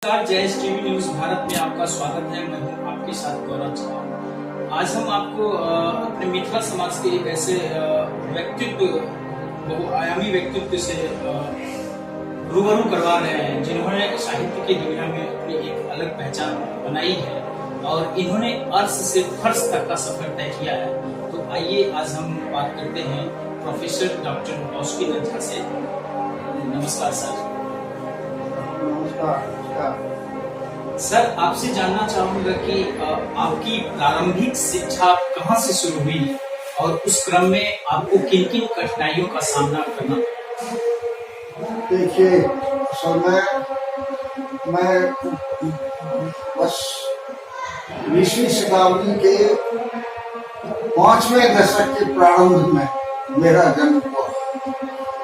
नमस्कार, Jayesh TV news Bharat में आपका स्वागत है। मैं हूं आपके साथ गौरव चौहान। आज हम आपको अपने मिथिला समाज के एक ऐसे व्यक्तित्व, बहुआयामी व्यक्तित्व से रूबरू करवा रहे हैं जिन्होंने साहित्य की दुनिया में अपनी एक अलग पहचान बनाई है और इन्होंने अर्श से फर्श तक का सफर तय किया है। तो आइए आज हम बात करते हैं प्रोफेसर डॉक्टर कौशिक झा से। नमस्कार सर। नमस्कार। सर, आपसे जानना चाहूंगा कि आपकी प्रारंभिक शिक्षा कहाँ से शुरू हुई और उस क्रम में आपको किन किन कठिनाइयों का सामना करना पड़ा? देखिए, मैं बस 20वीं शताब्दी के 5वें दशक के प्रारंभ में मेरा जन्म हुआ,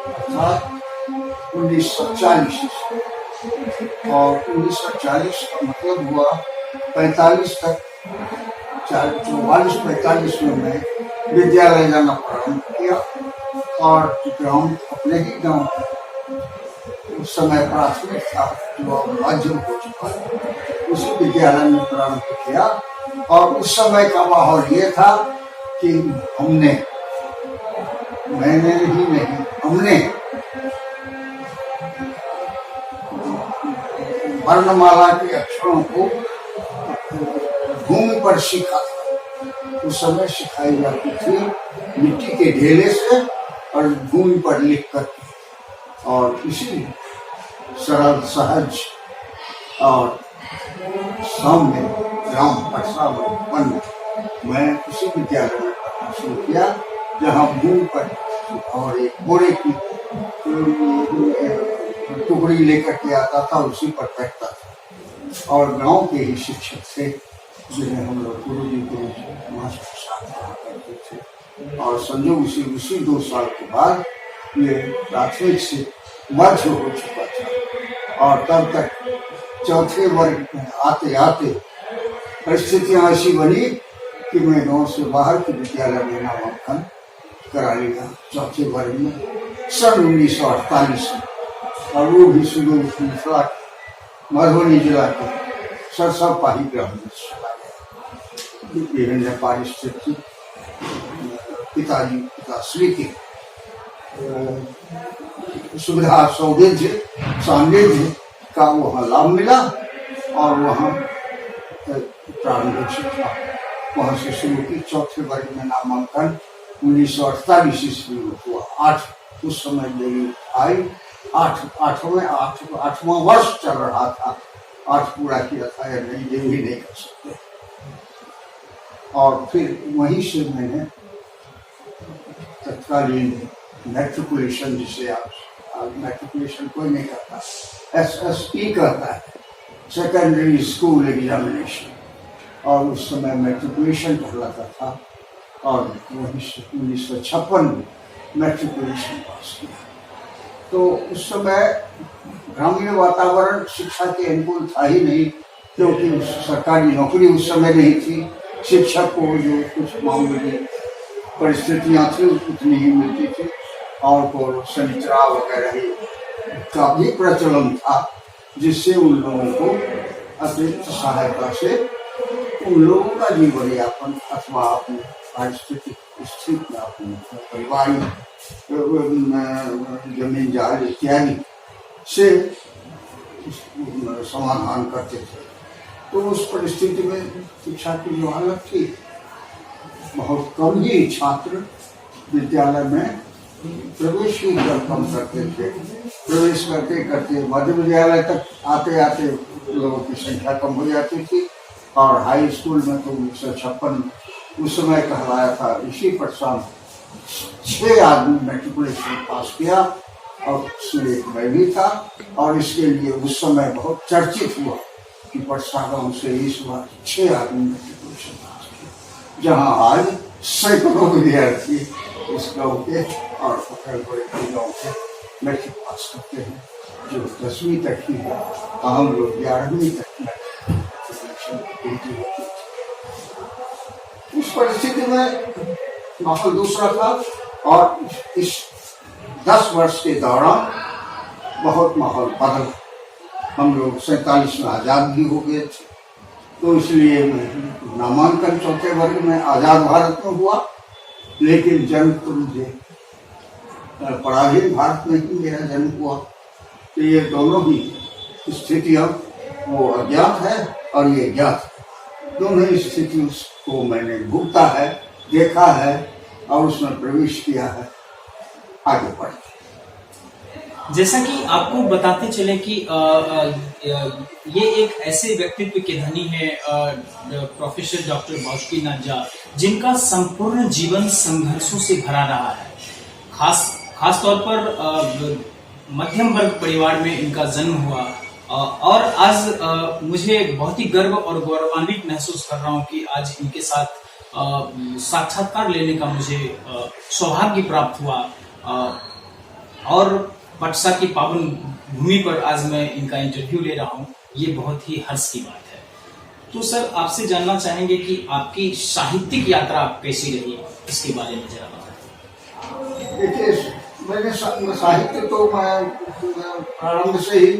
अर्थात 1940। और 1940 का मतलब हुआ 45 तक, 44-45 में मैं विद्यालय जाना प्रारंभ किया। और चूंकि हम अपने ही गांव उस समय प्राथमिक था जो अब माध्यम हो चुका है, उसी विद्यालय में प्रारंभ किया। और उस समय का माहौल ये था कि हमने वर्णमाला के अक्षरों को भूमि पर सीखा था। उस समय सिखाई जाती थी मिट्टी के ढेले से और भूमि पर लिख करके, और इसी सरल, सहज और सौम्य ग्राम परसा में मैं उसी विद्यालय में पढ़ना शुरू किया, जहाँ भूमि पर और एक बोरे की टुकड़ी लेकर के आता था, उसी पर बैठता था। और गांव के ही शिक्षक थे जिन्हें हम लोग गुरुजी के मास्टर साहब कहा करते थे। और संजोग उसी 2 साल के बाद ये प्राथमिक से मध्य हो चुका था। और तब तक 4थे वर्ग में आते आते परिस्थितियां ऐसी बनी कि मैं गांव से बाहर के विद्यालय में नामांकन करा लिया 4थे वर्ग में सन 1948 में। और वो भी सुदूर मिथिला मधुबनी जिला के सरसपाही ग्राम में चला गया। विभिन्न पारिस्थितिकी पिताश्री के सुविधा सानिध्य का वहाँ लाभ मिला। और वहाँ प्रारंभिक शिक्षा वहाँ से शुरू की। 4थे वर्ग में नामांकन 1948 ईस्वी में हुआ। उस समय मेरी आई 8वां वर्ष चल रहा था। 8 पूरा किया था या नहीं, ये भी नहीं कर सकते। और फिर वहीं से मैंने तत्कालीन मैट्रिकुलेशन, जिसे आप मैट्रिकुलेशन कोई नहीं करता, SSE कहता है, सेकेंडरी स्कूल एग्जामिनेशन, और उस समय मैट्रिकुलेशन कहलाता था। और वहीं से 1956 में मैट्रिकुलेशन पास किया। तो उस समय ग्रामीण वातावरण शिक्षा के अनुकूल था ही नहीं, क्योंकि सरकारी नौकरी उस समय नहीं थी। शिक्षक को जो कुछ मामूली परिस्थितियां थी उतनी ही मिलती थी, और को शनिचरा वगैरह का भी प्रचलन था, जिससे उन लोगों को अतिरिक्त सहायता से उन लोगों का जीवन यापन अथवा अपनी पारिस्थितिक स्थिति में अपने पारिवारिक जमीन जाल इत्यादि से समाधान करते थे। तो उस परिस्थिति में शिक्षा की जो हालत थी, बहुत कम ही छात्र विद्यालय में प्रवेश ही कम करते थे। प्रवेश करते करते मध्य विद्यालय तक आते आते लोगों की संख्या कम हो जाती थी। और हाई स्कूल में तो 1956 उस समय कहलाया था, इसी प्रसाद 6 आदमी मैट्रिकुलेशन पास किया, और उसमें एक मैं भी था। और इसके लिए उस समय बहुत चर्चित हुआ कि परसागांव से इस बार 6 आदमी मैट्रिकुलेशन पास किया, जहाँ आज सैकड़ों विद्यार्थी इस गाँव के और पकड़बड़े गाँव के मैट्रिक पास करते हैं, जो 10वीं तक ही है। हम लोग 11वीं तक मैट्रिकुलेशन होती है। उस परिस्थिति में माहौल दूसरा था। और इस 10 वर्ष के दौरान बहुत माहौल बदला। हम लोग 47 में आज़ाद भी हो गए थे, तो इसलिए नामांकन चौथे वर्ग में आज़ाद भारत में हुआ, लेकिन जन्म तो मुझे पराधीन भारत में ही मेरा जन्म हुआ। तो ये दोनों ही स्थितियाँ, वो अज्ञात है और ये ज्ञात है, दोनों ही स्थिति को मैंने भुगता है, देखा है और उसमें प्रवेश किया है, आगे बढ़। जैसा कि आपको बताते चले कि ये एक ऐसे व्यक्तित्व के धनी है प्रोफेसर डॉक्टर बासुकीनाथ झा, जिनका संपूर्ण जीवन संघर्षों से भरा रहा है। खास तौर पर मध्यम वर्ग परिवार में इनका जन्म हुआ और आज मुझे बहुत ही गर्व और गौरवान्वित महसूस कर रहा हूँ कि आज इनके साथ साक्षात्कार लेने का मुझे सौभाग्य प्राप्त हुआ और पटसा की पावन भूमि पर आज मैं इनका इंटरव्यू ले रहा हूँ। ये बहुत ही हर्ष की बात है। तो सर, आपसे जानना चाहेंगे कि आपकी साहित्यिक यात्रा कैसी रही, इसके बारे में जरा बताएं। देखिए, मैंने साहित्य तो मैं प्रारंभ से ही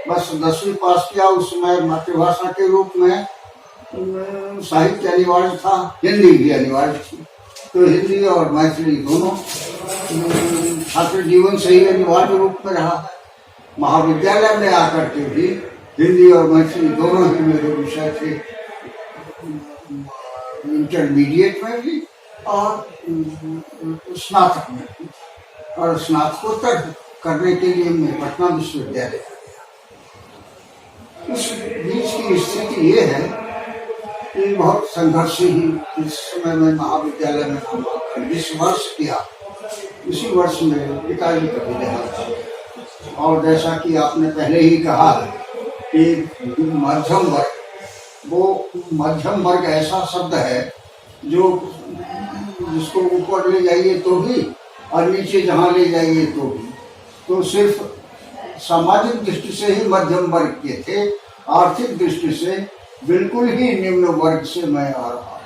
बस 10वीं पास किया, उसमें मातृभाषा के रूप में साहित्य अनिवार्य था, हिंदी भी अनिवार्य थी, तो हिंदी और मैथिली दोनों छात्र जीवन से ही अनिवार्य रूप में रहा। महाविद्यालय में आकर के भी हिंदी और मैथिली दोनों ही मेरे विषय थे, इंटरमीडिएट में भी और स्नातक में भी। और स्नातकोत्तर करने के लिए मैं पटना विश्वविद्यालय आ गया। उस बीच की स्थिति ये है कि बहुत संघर्ष ही, इस समय मैं महाविद्यालय में नामांकन 20 वर्ष किया, उसी वर्ष में पिताजी का भी देहांत हुआ। और जैसा कि आपने पहले ही कहा कि मध्यम वर्ग, वो मध्यम वर्ग ऐसा शब्द है जो जिसको ऊपर ले जाइए तो भी और नीचे जहाँ ले जाइए तो भी, तो सिर्फ सामाजिक दृष्टि से ही मध्यम वर्ग के थे, आर्थिक दृष्टि से बिल्कुल ही निम्न वर्ग से मैं आ रहा हूँ।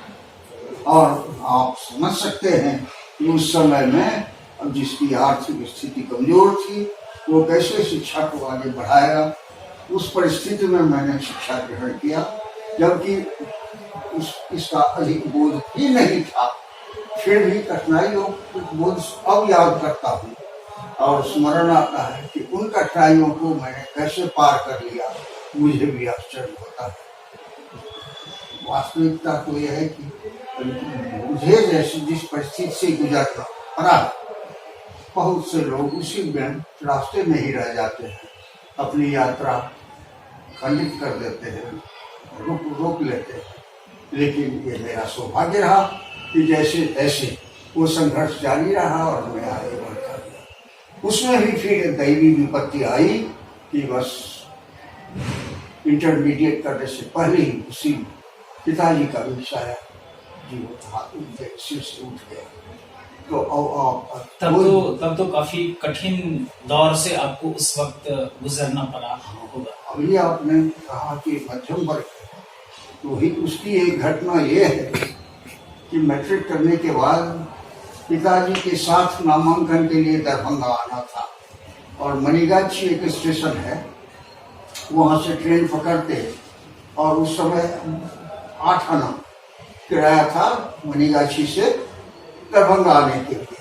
और आप समझ सकते हैं कि उस समय में अब जिसकी आर्थिक स्थिति कमजोर थी, वो कैसे शिक्षा को आगे बढ़ाएगा। उस परिस्थिति में मैंने शिक्षा ग्रहण किया, जबकि इसका अधिक बोध ही नहीं था। फिर भी कठिनाइयों को बोध अब याद करता हूँ और स्मरण आता है कि उन कठिनाइयों को मैंने कैसे पार कर लिया, मुझे भी आश्चर्य होता है। वास्तविकता तो यह है कि मुझे जैसी जिस परिस्थिति से गुजरना पड़ा, बहुत से लोग उसी में रास्ते में ही रह जाते हैं, अपनी यात्रा खंडित कर देते हैं, रोक लेते हैं। लेकिन ये मेरा सौभाग्य रहा कि जैसे तैसे वो संघर्ष जारी रहा और मैं आगे बढ़ता गया। उसमें भी फिर दैवी विपत्ति आई कि बस इंटरमीडिएट करने से पहले ही उसी पिताजी का भी साया जीवन सिर से उठ गया। तो तब तो काफी कठिन दौर से आपको उस वक्त गुजरना पड़ा होगा। अभी आपने कहा कि मध्यम वर्ग, तो ही उसकी एक घटना ये है कि मैट्रिक करने के बाद पिताजी के साथ नामांकन के लिए दरभंगा आना था और मणिगाछी एक स्टेशन है, वहाँ से ट्रेन पकड़ते और उस समय 8 आना किराया था मणिगाछी से दरभंगा आने के लिए।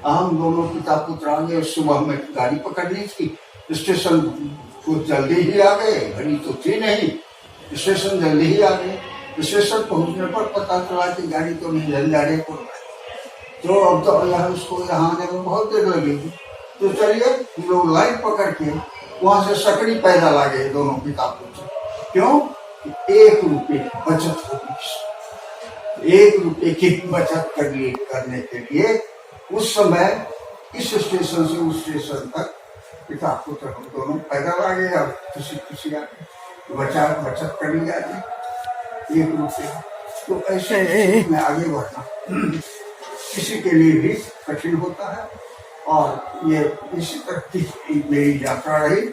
हम दोनों पिता पुत्र आ गए। सुबह में गाड़ी पकड़नी थी, स्टेशन कुछ जल्दी ही आ गए, घड़ी तो थी नहीं, स्टेशन जल्दी ही आ गए। स्टेशन पहुंचने पर पता चला कि गाड़ी तो नहीं, झंझारेपुर में, तो अब तो उसको यहाँ आने में बहुत देर लगेगी। तो चलिए हम लोग लाइन पकड़ के वहाँ से सकड़ी पैदल आ गए दोनों पिता पुत्र। क्यों? 1 रुपये की बचत होगी। 1 रुपये की बचत करने के लिए उस समय इस स्टेशन से उस स्टेशन तक पिता पुत्र हम दोनों पैदल आ गए और खुशी खुशी आ गए, बचत कर लिया 1 रुपये। तो ऐसे में आगे बढ़ना किसी के लिए भी कठिन होता है और ये इसी तरह की मेरी यात्रा रही।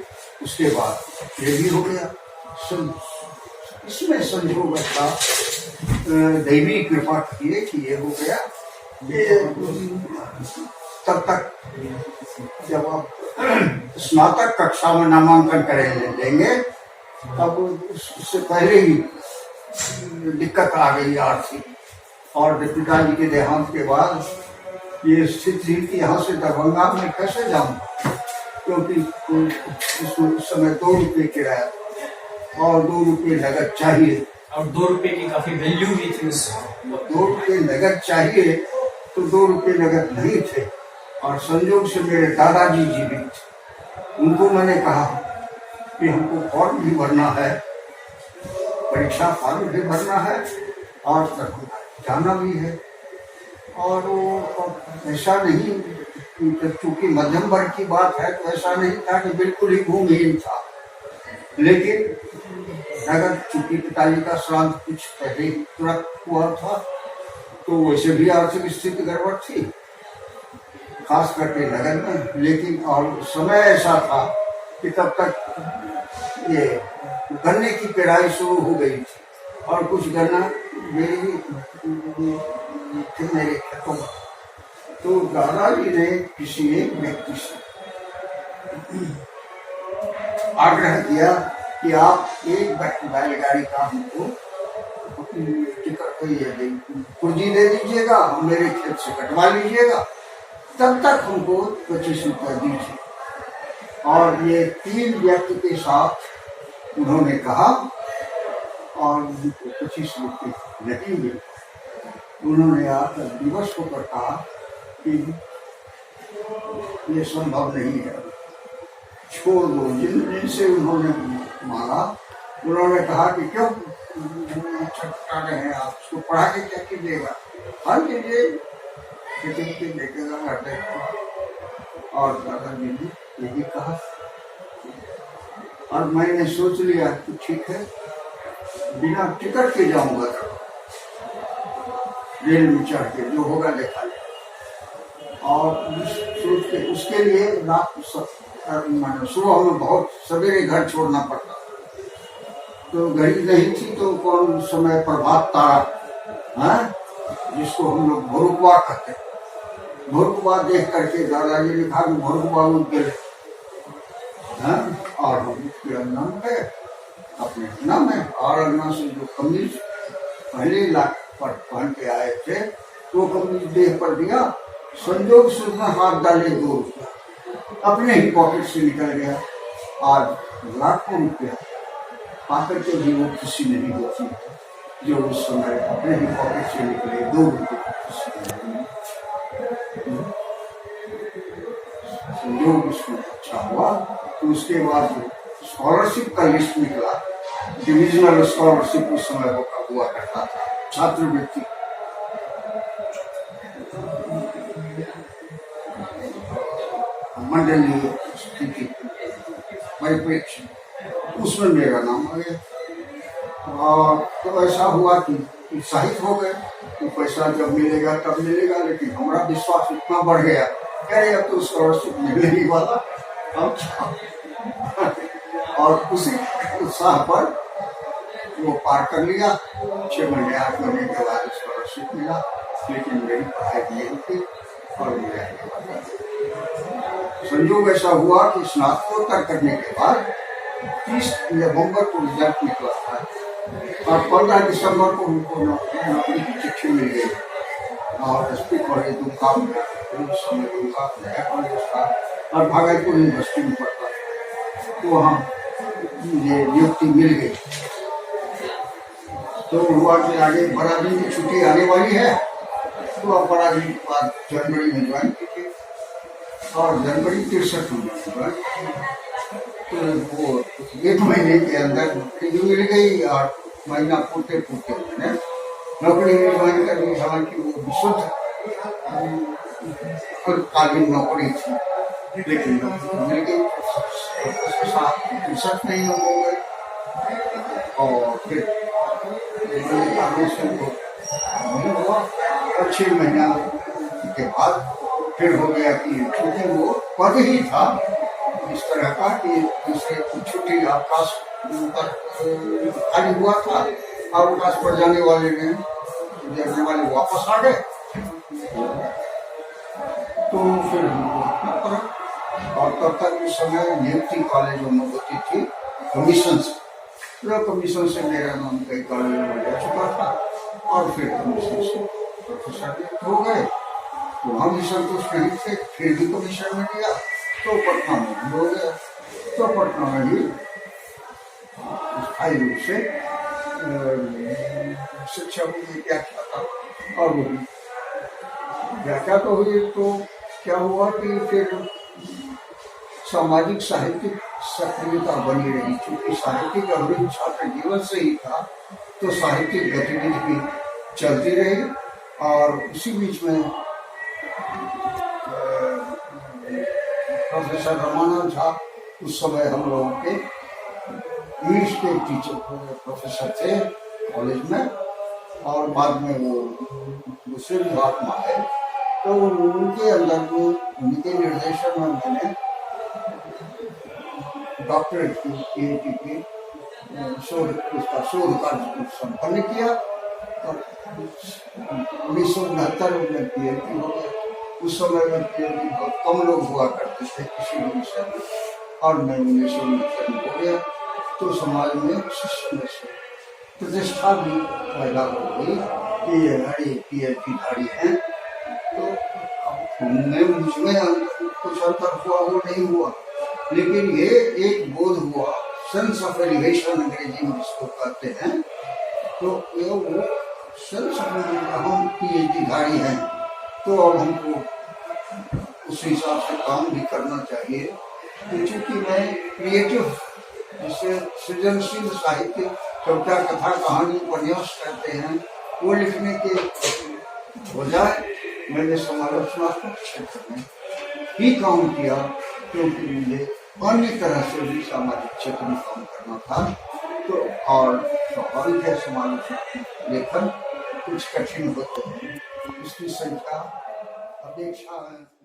उसके बाद ये भी हो गया। इसमें संयोग था दैवी कृपा की है कि ये हो गया। ये तब तक जब आप स्नातक कक्षा में नामांकन करेंगे लेंगे, तब उससे पहले ही दिक्कत आ गई आर्थिक, और पिताजी के देहांत के बाद ये स्थिति थी कि यहाँ से दरभंगा में कैसे जाऊं, क्योंकि उस समय 2 रुपये किराया और 2 रुपये नगद चाहिए, और 2 रुपए की काफी वैल्यू भी थी उस 2 रुपये नगद चाहिए, तो 2 रुपये नगद नहीं थे। और संयोग से मेरे दादाजी जीवित थे। उनको मैंने कहा कि हमको फॉर्म भी भरना है, परीक्षा फॉर्म भी भरना है, और जाना भी है। और वो ऐसा नहीं, चूंकि मध्यम वर्ग की बात है तो ऐसा नहीं था कि बिल्कुल ही भूमिहीन था, लेकिन नगद चूंकि पिताजी का श्राद्ध कुछ पहले ही तुरंत हुआ था, तो वैसे भी आर्थिक स्थिति गड़बड़ थी, खास करके नगर में। लेकिन और समय ऐसा था कि तब तक ये गन्ने की पेराई शुरू हो गई थी, और कुछ गन्ना मेरे खेतों में। तो दादाजी ने किसी एक व्यक्ति से आग्रह किया कि आप एक बैलगाड़ी का हमको पूंजी दे दीजिएगा, हम मेरे खेत से कटवा लीजिएगा, तब तक हमको 25 रुपया दीजिए। और ये 3 व्यक्ति के साथ उन्होंने कहा, और 25 रुपये नहीं मिले। उन्होंने आकर दिवस होकर कहा कि ये संभव नहीं है, छोड़ दो। जिनसे उन्होंने मांगा, उन्होंने कहा कि क्यों छटका रहे हैं आप, उसको पढ़ा के क्या कीजिएगा, हाँ लीजिए, देखेगा हृदय को। और दादाजी ने यही कहा, और मैंने सोच लिया कि ठीक है, बिना टिकट के जाऊंगा, रेल में चढ़ के जो होगा देखा जाएगा। और सोच के उसके लिए रात सुबह में बहुत सवेरे घर छोड़ना पड़ता, तो घड़ी नहीं थी, तो कौन समय प्रभात तारा है, जिसको हम लोग भोरुकवा कहते हैं, भोरुकवा देख करके दादाजी ने कहा कि भोरुकवा उठ गए, और हम उसके अंगना में गए, अपने अंगना में, और अंगना से जो कमीज पहले लाख पर पहन के आए थे, तो कमीज देह पर दिया, संजोग से उसने हाथ डाले 2 रुपया, अपने ही पॉकेट से निकल गया। आज लाखों रुपया आकर के भी वो खुशी नहीं होती जो उस समय अपने ही पॉकेट से निकले 2 रुपये संयोग उसमें अच्छा हुआ। तो उसके बाद स्कॉलरशिप का लिस्ट निकला, डिविजनल स्कॉलरशिप उस समय हुआ करता था, छात्रवृत्ति। मंडलीय स्थिति परिप्रेक्ष्य, उसमें मेरा नाम आ गया। और तो ऐसा हुआ कि उत्साहित हो गए कि पैसा जब मिलेगा तब मिलेगा, लेकिन हमारा विश्वास इतना बढ़ गया, अरे अब तो स्कॉलरशिप मिलने ही वाला, अब और उसी उत्साह पर वो पार कर लिया। 6 महीने 8 महीने के बाद स्कॉलरशिप मिला, लेकिन मेरी पढ़ाई नहीं थी, और मेरा संयोग ऐसा हुआ कि स्नातकोत्तर करने के बाद 30 नवंबर को रिजल्ट निकला था, और 15 दिसंबर को उनको नौकरी की चिट्ठी मिल गई, और एसपी कॉलेज दुमका में, उस समय दुमका नया कॉलेज था, और भागलपुर यूनिवर्सिटी में पढ़ता था, तो वहाँ मुझे नियुक्ति मिल गई। तो हुआ कि आगे बड़ा दिन की छुट्टी आने वाली है, तो अब बड़ा दिन के बाद जनवरी में ज्वाइन की, और जनवरी 63 में ज्वाइन, तो वो 1 महीने के अंदर नौकरी मिल गई, और महीना पूरते पूरते मैंने नौकरी में ज्वाइन कर ली। हालांकि वो विशुद्ध कालीन नौकरी थी, लेकिन नौकरी मिल गई, 63 नहीं हो गए। और फिर हुआ, और 6 महीना के बाद फिर हो गया कि चूंकि वो पद ही था इस तरह का कि दूसरे छुट्टी अवकाश खाली हुआ था, अवकाश पर जाने वाले वापस आ गए। तो फिर और तब तक उस समय नियुक्ति कॉलेजों में होती थी कमीशन से। तो कमीशन से मेरा नाम कई कॉलेजों में जा चुका था और फिर कमीशन से प्रोफेसर नियुक्त हो गए। तो हम भी संतुष्ट नहीं थे, फिर भी कमीशन में लिया तो पटना में भी हो गया। तो पटना में ही स्थायी रूप से शिक्षा की व्याख्या था और वो व्याख्या तो हुई। तो क्या हुआ कि फिर सामाजिक साहित्यिक सक्रियता बनी रही, क्योंकि साहित्यिक अभिरुचि छात्र जीवन से ही था तो साहित्यिक गतिविधि भी चलती रही। और उसी बीच में प्रोफेसर रमानंद झा उस समय हम लोगों के इंग्लिश के टीचर प्रोफेसर थे कॉलेज में, और बाद में वो दूसरे विभाग में आए। तो उनके अंदर में उनके निर्देशन में मैंने डॉक्टरेट की PhD की शोध कार्य संपन्न किया। और 1969 में PhD हो गया। उस समय में PhD बहुत कम लोग हुआ करते थे किसी भी विषय में, और मैं 1969 में हो गया। तो समाज में शिष्य में से प्रतिष्ठा भी पैदा हो गई कि ये बड़े PhD धारी हैं। तो मुझमें कुछ अंतर हुआ वो नहीं हुआ, लेकिन ये एक बोध हुआ, सेंस ऑफ एलिवेशन अंग्रेजी में जिसको कहते हैं। तो ये वो सेंस ऑफ हम PhD धारी हैं तो अब हमको उस हिसाब से काम भी करना चाहिए। तो चूंकि मैं क्रिएटिव जिसे सृजनशील साहित्य, कविता, कथा, कहानी, उपन्यास करते हैं, वो लिखने के बजाय मैंने समालोचनात्मक क्षेत्र में ही काम किया, क्योंकि मुझे अन्य तरह से भी सामाजिक क्षेत्र में काम करना था। तो और स्वाभाविक है समालोचनात्मक लेखन कुछ कठिन होते हैं, इसकी संख्या अपेक्षा है।